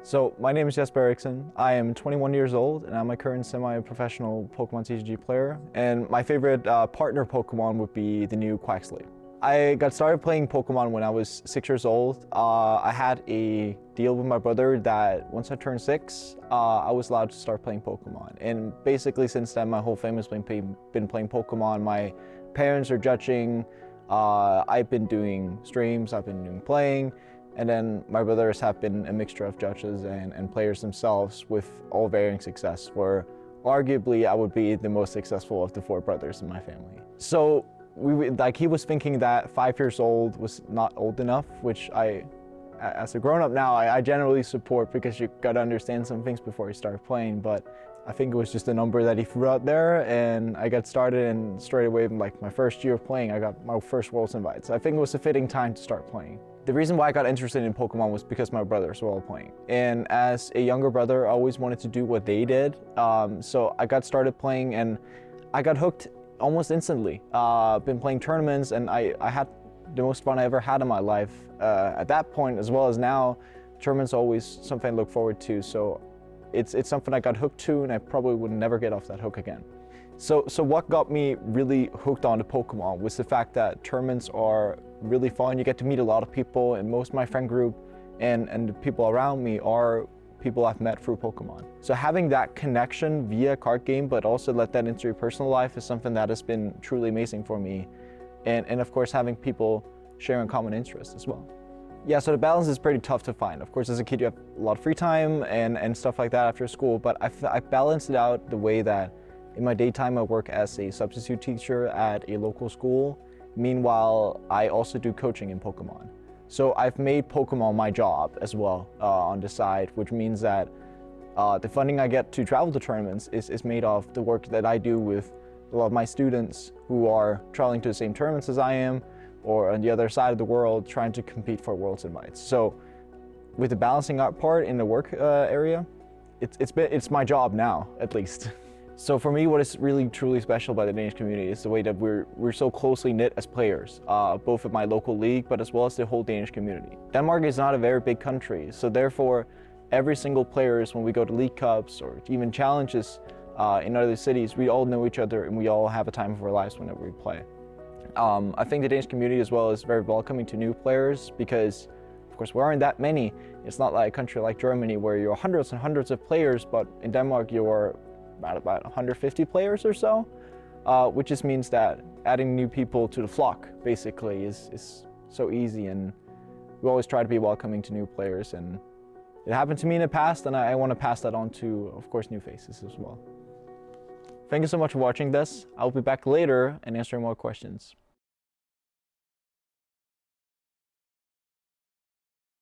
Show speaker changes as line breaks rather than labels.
So my name is Jesper Eriksen. I am 21 years old and I'm a current semi-professional Pokemon TCG player. And my favorite partner Pokemon would be the new Quaxly. I got started playing Pokemon when I was 6 years old. I had a deal with my brother that once I turned 6, I was allowed to start playing Pokemon. And basically since then, my whole family's been playing Pokemon. My parents are judging. I've been doing streams, I've been doing playing. And then my brothers have been a mixture of judges and players themselves with all varying success, where arguably I would be the most successful of the 4 brothers in my family. So he was thinking that 5 years old was not old enough, which as a grown-up now, I generally support, because you gotta understand some things before you start playing. But I think it was just a number that he threw out there, and I got started, and straight away, like my first year of playing, I got my first Worlds invite. So I think it was a fitting time to start playing. The reason why I got interested in Pokemon was because my brothers were all playing. And as a younger brother, I always wanted to do what they did. So I got started playing and I got hooked almost instantly. Been playing tournaments and I had the most fun I ever had in my life. At that point, as well as now, tournaments are always something I look forward to. So it's something I got hooked to, and I probably would never get off that hook again. So what got me really hooked on to Pokemon was the fact that tournaments are really fun. You get to meet a lot of people, and most of my friend group and the people around me are people I've met through Pokemon. So having that connection via card game, but also let that into your personal life, is something that has been truly amazing for me. And of course, having people sharing common interests as well. Yeah, so the balance is pretty tough to find. Of course, as a kid, you have a lot of free time and stuff like that after school, but I balanced it out the way that in my daytime, I work as a substitute teacher at a local school. Meanwhile, I also do coaching in Pokemon. So I've made Pokemon my job as well on the side, which means that the funding I get to travel to tournaments is made of the work that I do with a lot of my students who are traveling to the same tournaments as I am, or on the other side of the world trying to compete for Worlds invites. So with the balancing out part in the work area, it's my job now, at least. So for me, what is really truly special about the Danish community is the way that we're so closely knit as players, both at my local league, but as well as the whole Danish community. Denmark is not a very big country, so therefore every single players, when we go to league cups or even challenges in other cities, we all know each other and we all have a time of our lives whenever we play. I think the Danish community as well is very welcoming to new players because, of course, we aren't that many. It's not like a country like Germany where you're hundreds and hundreds of players, but in Denmark you're about 150 players or so, which just means that adding new people to the flock basically is so easy, and we always try to be welcoming to new players, and it happened to me in the past, and I want to pass that on to, of course, new faces as well. Thank you so much for watching this. I'll be back later and answering more questions.